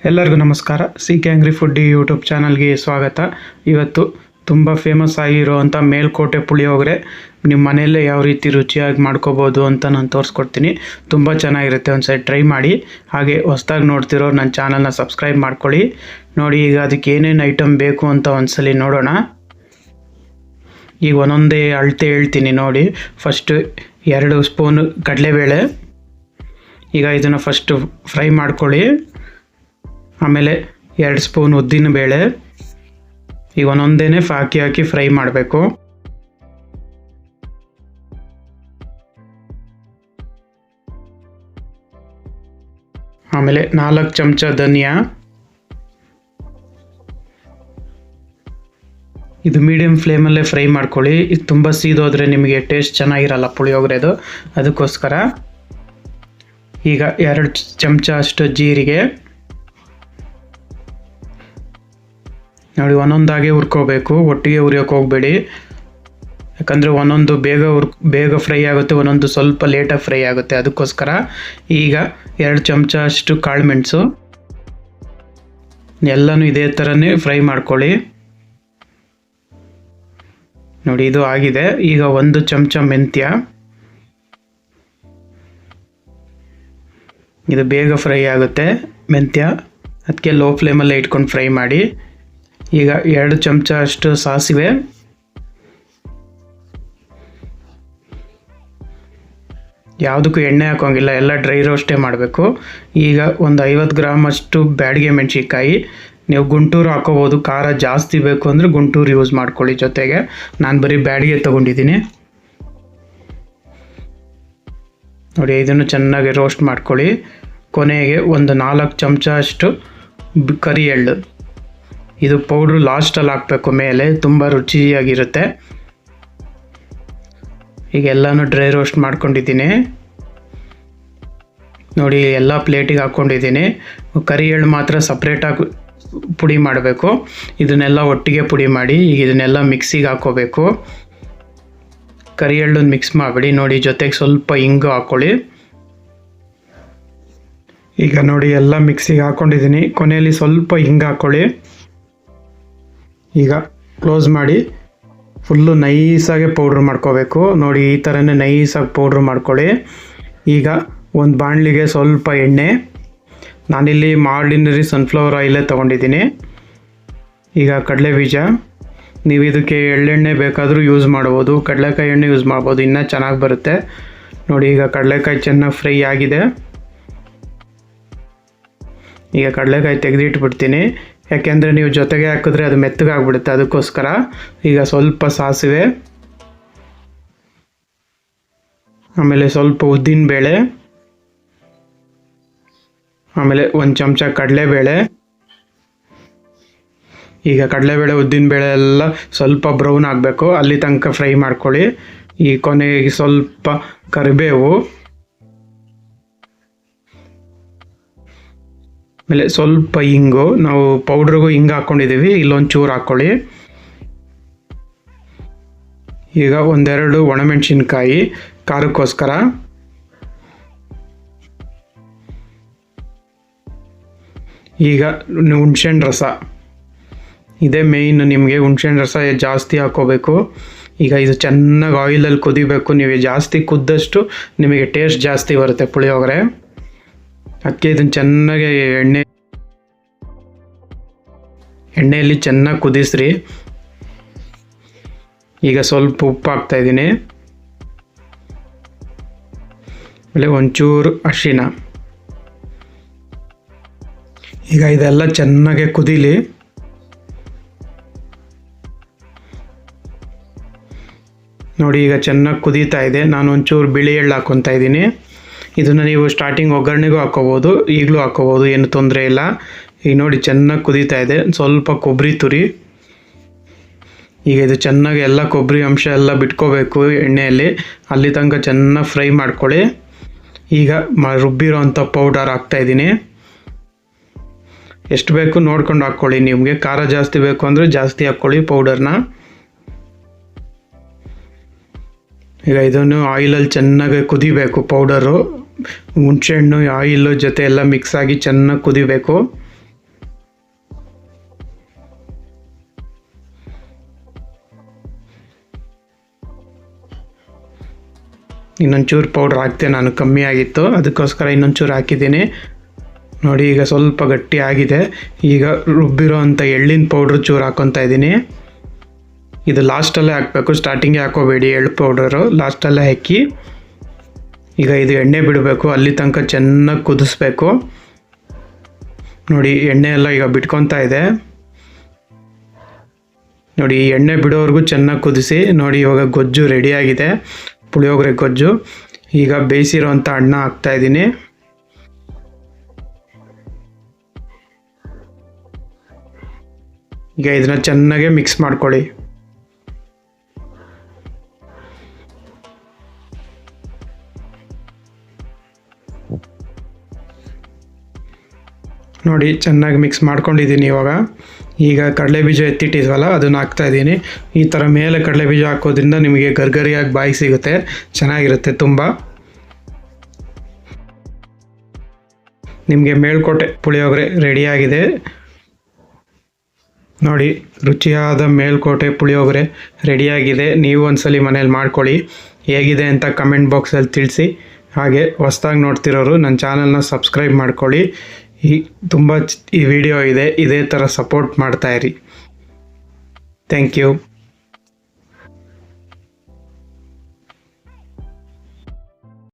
ಎಲ್ಲರಿಗೂ ನಮಸ್ಕಾರ. CK angry foodie YouTube ಚಾನಲ್ಗೆ ಸ್ವಾಗತ. ಇವತ್ತು ತುಂಬ ಫೇಮಸ್ ಆಗಿರುವಂಥ ಮೇಲ್ಕೋಟೆ ಪುಳಿಯೋಗರೆ ನಿಮ್ಮ ಮನೆಯಲ್ಲೇ ಯಾವ ರೀತಿ ರುಚಿಯಾಗಿ ಮಾಡ್ಕೋಬೋದು ಅಂತ ನಾನು ತೋರಿಸ್ಕೊಡ್ತೀನಿ. ತುಂಬ ಚೆನ್ನಾಗಿರುತ್ತೆ, ಒಂದು ಸೈಡ್ ಟ್ರೈ ಮಾಡಿ. ಹಾಗೆ ಹೊಸ್ದಾಗಿ ನೋಡ್ತಿರೋ ನನ್ನ ಚಾನಲ್ನ ಸಬ್ಸ್ಕ್ರೈಬ್ ಮಾಡ್ಕೊಳ್ಳಿ. ನೋಡಿ, ಈಗ ಅದಕ್ಕೆ ಏನೇನು ಐಟಮ್ ಬೇಕು ಅಂತ ಒಂದ್ಸಲಿ ನೋಡೋಣ. ಈಗ ಒಂದೊಂದೇ ಅಳತೆ ಹೇಳ್ತೀನಿ ನೋಡಿ. ಫಸ್ಟು 2 ಸ್ಪೂನ್ ಕಡಲೆಬೇಳೆ. ಈಗ ಇದನ್ನು ಫಸ್ಟು ಫ್ರೈ ಮಾಡ್ಕೊಳ್ಳಿ. ಆಮೇಲೆ 2 ಸ್ಪೂನ್ ಉದ್ದಿನ ಬೇಳೆ. ಈಗ ಒಂದೊಂದೇ ಹಾಕಿ ಫ್ರೈ ಮಾಡಬೇಕು. ಆಮೇಲೆ 4 ಚಮಚ ಧನಿಯಾ. ಇದು ಮೀಡಿಯಮ್ ಫ್ಲೇಮಲ್ಲೇ ಫ್ರೈ ಮಾಡ್ಕೊಳ್ಳಿ. ಇದು ತುಂಬ ಸೀದೋದ್ರೆ ನಿಮಗೆ ಟೇಸ್ಟ್ ಚೆನ್ನಾಗಿರಲ್ಲ ಪುಳಿಯೋಗರೆದು, ಅದಕ್ಕೋಸ್ಕರ. ಈಗ 2 ಚಮಚ ಅಷ್ಟು ಜೀರಿಗೆ. ನೋಡಿ, ಒಂದೊಂದಾಗೆ ಹುರ್ಕೋಬೇಕು, ಒಟ್ಟಿಗೆ ಹುರಿಯೋಕೆ ಹೋಗಬೇಡಿ. ಯಾಕಂದರೆ ಒಂದೊಂದು ಬೇಗ ಫ್ರೈ ಆಗುತ್ತೆ, ಒಂದೊಂದು ಸ್ವಲ್ಪ ಲೇಟಾಗಿ ಫ್ರೈ ಆಗುತ್ತೆ, ಅದಕ್ಕೋಸ್ಕರ. ಈಗ 2 ಚಮಚ ಅಷ್ಟು ಕಾಳು ಮೆಣಸು. ಎಲ್ಲನೂ ಇದೇ ಥರನೇ ಫ್ರೈ ಮಾಡ್ಕೊಳ್ಳಿ. ನೋಡಿ, ಇದು ಆಗಿದೆ. ಈಗ 1 ಚಮಚ ಮೆಂತ್ಯ. ಇದು ಬೇಗ ಫ್ರೈ ಆಗುತ್ತೆ ಮೆಂತ್ಯ, ಅದಕ್ಕೆ ಲೋ ಫ್ಲೇಮಲ್ಲೇ ಇಟ್ಕೊಂಡು ಫ್ರೈ ಮಾಡಿ. ಈಗ 2 ಚಮಚ ಅಷ್ಟು ಸಾಸಿವೆ. ಯಾವುದಕ್ಕೂ ಎಣ್ಣೆ ಹಾಕೋಂಗಿಲ್ಲ, ಎಲ್ಲ ಡ್ರೈ ರೋಸ್ಟೇ ಮಾಡಬೇಕು. ಈಗ ಒಂದು 50 ಗ್ರಾಮ್ ಅಷ್ಟು ಬ್ಯಾಡಗೆ ಮೆಣಸಿನ್ಕಾಯಿ. ನೀವು ಗುಂಟೂರು ಹಾಕೋಬೋದು, ಖಾರ ಜಾಸ್ತಿ ಬೇಕು ಅಂದರೆ ಗುಂಟೂರು ಯೂಸ್ ಮಾಡ್ಕೊಳ್ಳಿ. ಜೊತೆಗೆ ನಾನು ಬರೀ ಬ್ಯಾಡಗೆ ತೊಗೊಂಡಿದ್ದೀನಿ. ನೋಡಿ, ಇದನ್ನು ಚೆನ್ನಾಗಿ ರೋಸ್ಟ್ ಮಾಡ್ಕೊಳ್ಳಿ. ಕೊನೆಗೆ ಒಂದು 4 ಚಮಚ ಅಷ್ಟು ಕರಿ ಎಳ್ಳು. ಇದು ಪೌಡ್ರು ಲಾಸ್ಟಲ್ಲಿ ಹಾಕಬೇಕು ಮೇಲೆ, ತುಂಬ ರುಚಿಯಾಗಿರುತ್ತೆ. ಈಗ ಎಲ್ಲನೂ ಡ್ರೈ ರೋಸ್ಟ್ ಮಾಡ್ಕೊಂಡಿದ್ದೀನಿ. ನೋಡಿ, ಎಲ್ಲ ಪ್ಲೇಟಿಗೆ ಹಾಕ್ಕೊಂಡಿದ್ದೀನಿ. ಕರಿ ಎಳ್ಳು ಮಾತ್ರ ಸಪ್ರೇಟಾಗಿ ಪುಡಿ ಮಾಡಬೇಕು. ಇದನ್ನೆಲ್ಲ ಒಟ್ಟಿಗೆ ಪುಡಿ ಮಾಡಿ ಈಗ ಇದನ್ನೆಲ್ಲ ಮಿಕ್ಸಿಗೆ ಹಾಕ್ಕೋಬೇಕು. ಕರಿ ಎಳ್ಳನ್ನು ಮಿಕ್ಸ್ ಮಾಡಿಬಿಡಿ. ನೋಡಿ, ಜೊತೆಗೆ ಸ್ವಲ್ಪ ಹಿಂಗು ಹಾಕ್ಕೊಳ್ಳಿ. ಈಗ ನೋಡಿ, ಎಲ್ಲ ಮಿಕ್ಸಿಗೆ ಹಾಕ್ಕೊಂಡಿದ್ದೀನಿ. ಕೊನೆಯಲ್ಲಿ ಸ್ವಲ್ಪ ಹಿಂಗೆ ಹಾಕ್ಕೊಳ್ಳಿ. ಈಗ ಕ್ಲೋಸ್ ಮಾಡಿ ಫುಲ್ಲು ನೈಸಾಗೆ ಪೌಡ್ರ್ ಮಾಡ್ಕೋಬೇಕು. ನೋಡಿ, ಈ ಥರನೇ ನೈಸಾಗಿ ಪೌಡ್ರ್ ಮಾಡ್ಕೊಳ್ಳಿ. ಈಗ ಒಂದು ಬಾಣಲಿಗೆ ಸ್ವಲ್ಪ ಎಣ್ಣೆ. ನಾನಿಲ್ಲಿ ಆರ್ಡಿನರಿ ಸನ್ಫ್ಲವರ್ ಆಯಿಲೇ ತೊಗೊಂಡಿದ್ದೀನಿ. ಈಗ ಕಡಲೆ ಬೀಜ. ನೀವು ಇದಕ್ಕೆ ಎಳ್ಳೆಣ್ಣೆ ಬೇಕಾದರೂ ಯೂಸ್ ಮಾಡ್ಬೋದು, ಕಡಲೆಕಾಯಿ ಎಣ್ಣೆ ಯೂಸ್ ಮಾಡ್ಬೋದು, ಇನ್ನೂ ಚೆನ್ನಾಗಿ ಬರುತ್ತೆ. ನೋಡಿ, ಈಗ ಕಡಲೆಕಾಯಿ ಚೆನ್ನಾಗಿ ಫ್ರೈ ಆಗಿದೆ. ಈಗ ಕಡಲೆಕಾಯಿ ತೆಗೆದಿಟ್ಬಿಡ್ತೀನಿ, ಯಾಕೆಂದರೆ ನೀವು ಜೊತೆಗೆ ಹಾಕಿದ್ರೆ ಅದು ಮೆತ್ತಗಾಗ್ಬಿಡುತ್ತೆ, ಅದಕ್ಕೋಸ್ಕರ. ಈಗ ಸ್ವಲ್ಪ ಸಾಸಿವೆ, ಆಮೇಲೆ ಸ್ವಲ್ಪ ಉದ್ದಿನ ಬೇಳೆ, ಆಮೇಲೆ 1 ಚಮಚ ಕಡಲೆಬೇಳೆ. ಈಗ ಕಡಲೆಬೇಳೆ ಉದ್ದಿನಬೇಳೆ ಎಲ್ಲ ಸ್ವಲ್ಪ ಬ್ರೌನ್ ಆಗಬೇಕು, ಅಲ್ಲಿ ತನಕ ಫ್ರೈ ಮಾಡ್ಕೊಳ್ಳಿ. ಈ ಕೊನೆಗೆ ಸ್ವಲ್ಪ ಕರಿಬೇವು, ಆಮೇಲೆ ಸ್ವಲ್ಪ ಹಿಂಗು. ನಾವು ಪೌಡ್ರಿಗೂ ಹಿಂಗೆ ಹಾಕ್ಕೊಂಡಿದ್ದೀವಿ, ಇಲ್ಲೊಂದು ಚೂರು ಹಾಕ್ಕೊಳ್ಳಿ. ಈಗ 1-2 ಒಣಮೆಣಸಿನ್ಕಾಯಿ ಖಾರಕ್ಕೋಸ್ಕರ. ಈಗ ಹುಣ್ಸೆಹಣ್ಣು ರಸ, ಇದೇ ಮೇಯ್ನ್. ನಿಮಗೆ ಹುಣ್ಸೆಹಣ್ಣು ರಸ ಜಾಸ್ತಿ ಹಾಕ್ಕೋಬೇಕು. ಈಗ ಇದು ಚೆನ್ನಾಗಿ ಆಯಿಲಲ್ಲಿ ಕುದಿಬೇಕು. ನೀವು ಜಾಸ್ತಿ ಕುದ್ದಷ್ಟು ನಿಮಗೆ ಟೇಸ್ಟ್ ಜಾಸ್ತಿ ಬರುತ್ತೆ ಪುಳಿಯೋಗರೆ. ಅದಕ್ಕೆ ಇದನ್ನು ಚೆನ್ನಾಗಿ ಎಣ್ಣೆಯಲ್ಲಿ ಚೆನ್ನಾಗಿ ಕುದಿಸ್ರಿ. ಈಗ ಸ್ವಲ್ಪ ಉಪ್ಪು ಹಾಕ್ತಾಯಿದ್ದೀನಿ, ಆಮೇಲೆ ಒಂಚೂರು ಅರಿಶಿನ. ಈಗ ಇದೆಲ್ಲ ಚೆನ್ನಾಗಿ ಕುದೀಲಿ. ನೋಡಿ, ಈಗ ಚೆನ್ನಾಗಿ ಕುದೀತಾ ಇದೆ. ನಾನು ಒಂಚೂರು ಬಿಳಿ ಎಳ್ಳು ಹಾಕ್ಕೊತಾ ಇದ್ದೀನಿ. ಇದನ್ನು ನೀವು ಸ್ಟಾರ್ಟಿಂಗ್ ಒಗ್ಗರಣೆಗೂ ಹಾಕ್ಕೋಬೋದು, ಈಗಲೂ ಹಾಕ್ಕೋಬೋದು, ಏನು ತೊಂದರೆ ಇಲ್ಲ. ಈಗ ನೋಡಿ, ಚೆನ್ನಾಗಿ ಕುದೀತಾ ಇದೆ. ಸ್ವಲ್ಪ ಕೊಬ್ಬರಿ ತುರಿ. ಈಗ ಇದು ಚೆನ್ನಾಗಿ ಎಲ್ಲ ಕೊಬ್ಬರಿ ಅಂಶ ಎಲ್ಲ ಬಿಟ್ಕೋಬೇಕು ಎಣ್ಣೆಯಲ್ಲಿ, ಅಲ್ಲಿ ತನಕ ಚೆನ್ನಾಗಿ ಫ್ರೈ ಮಾಡ್ಕೊಳ್ಳಿ. ಈಗ ರುಬ್ಬಿರೋ ಅಂಥ ಪೌಡರ್ ಹಾಕ್ತಾಯಿದ್ದೀನಿ. ಎಷ್ಟು ಬೇಕು ನೋಡ್ಕೊಂಡು ಹಾಕ್ಕೊಳ್ಳಿ. ನಿಮಗೆ ಖಾರ ಜಾಸ್ತಿ ಬೇಕು ಅಂದರೆ ಜಾಸ್ತಿ ಹಾಕ್ಕೊಳ್ಳಿ ಪೌಡರ್ನ. ಈಗ ಇದನ್ನು ಆಯಿಲಲ್ಲಿ ಚೆನ್ನಾಗಿ ಕುದಿಬೇಕು. ಪೌಡರು ಹುಣಸೆಹಣ್ಣು ಆಯಿಲ್ ಜೊತೆ ಎಲ್ಲ ಮಿಕ್ಸ್ ಆಗಿ ಚೆನ್ನಾಗಿ ಕುದಿಬೇಕು. ಇನ್ನೊಂಚೂರು ಪೌಡ್ರ್ ಹಾಕ್ತೆ ನಾನು, ಕಮ್ಮಿ ಆಗಿತ್ತು ಅದಕ್ಕೋಸ್ಕರ ಇನ್ನೊಂಚೂರು ಹಾಕಿದ್ದೀನಿ. ನೋಡಿ ಈಗ ಸ್ವಲ್ಪ ಗಟ್ಟಿ ಆಗಿದೆ. ಈಗ ರುಬ್ಬಿರೋ ಅಂಥ ಎಳ್ಳಿನ ಪೌಡ್ರು ಚೂರು ಹಾಕ್ಕೊತಾ ಇದ್ದೀನಿ. ಇದು ಲಾಸ್ಟಲ್ಲೇ ಹಾಕಬೇಕು, ಸ್ಟಾರ್ಟಿಂಗೇ ಹಾಕೋಬೇಡಿ. ಎಳ್ಳು ಪೌಡರು ಲಾಸ್ಟಲ್ಲೇ ಹಾಕಿ ಈಗ ಇದು ಎಣ್ಣೆ ಬಿಡಬೇಕು, ಅಲ್ಲಿ ತನಕ ಚೆನ್ನಾಗಿ ಕುದಿಸ್ಬೇಕು. ನೋಡಿ ಎಣ್ಣೆ ಎಲ್ಲ ಈಗ ಬಿಟ್ಕೊತಾ ಇದೆ. ನೋಡಿ ಎಣ್ಣೆ ಬಿಡೋವರೆಗೂ ಚೆನ್ನಾಗಿ ಕುದಿಸಿ. ನೋಡಿ ಇವಾಗ ಗೊಜ್ಜು ರೆಡಿಯಾಗಿದೆ, ಪುಳಿಯೋಗರೆ ಗೊಜ್ಜು. ಈಗ ಬೇಯಿಸಿರೋಂಥ ಅನ್ನ ಹಾಕ್ತಾಯಿದ್ದೀನಿ. ಈಗ ಇದನ್ನ ಚೆನ್ನಾಗೆ ಮಿಕ್ಸ್ ಮಾಡ್ಕೊಳ್ಳಿ. ನೋಡಿ ಚೆನ್ನಾಗಿ ಮಿಕ್ಸ್ ಮಾಡ್ಕೊಂಡಿದ್ದೀನಿ. ಈಗ ಕಡಲೆಬೀಜ ಎತ್ತಿಟ್ಟಿದ್ವಲ್ಲ ಅದನ್ನು ಹಾಕ್ತಾಯಿದ್ದೀನಿ. ಈ ಥರ ಮೇಲೆ ಕಡಲೆಬೀಜ ಹಾಕೋದ್ರಿಂದ ನಿಮಗೆ ಗರ್ಗರಿಯಾಗಿ ಬಾಯಿ ಸಿಗುತ್ತೆ, ಚೆನ್ನಾಗಿರುತ್ತೆ ತುಂಬ. ನಿಮಗೆ ಮೇಲ್ಕೋಟೆ ಪುಳಿಯೋಗರೆ ರೆಡಿಯಾಗಿದೆ. ನೋಡಿ ರುಚಿಯಾದ ಮೇಲ್ಕೋಟೆ ಪುಳಿಯೋಗರೆ ರೆಡಿಯಾಗಿದೆ. ನೀವು ಒಂದ್ಸಲಿ ಮನೇಲಿ ಮಾಡ್ಕೊಳ್ಳಿ, ಹೇಗಿದೆ ಅಂತ ಕಮೆಂಟ್ ಬಾಕ್ಸಲ್ಲಿ ತಿಳಿಸಿ. ಹಾಗೆ ಹೊಸ್ದಾಗಿ ನೋಡ್ತಿರೋರು ನನ್ನ ಚಾನಲ್ನ ಸಬ್ಸ್ಕ್ರೈಬ್ ಮಾಡ್ಕೊಳ್ಳಿ. ತುಂಬ ಈ ವಿಡಿಯೋ ಇದೆ, ಇದೇ ಥರ ಸಪೋರ್ಟ್ ಮಾಡ್ತಾಯಿರಿ. Thank you.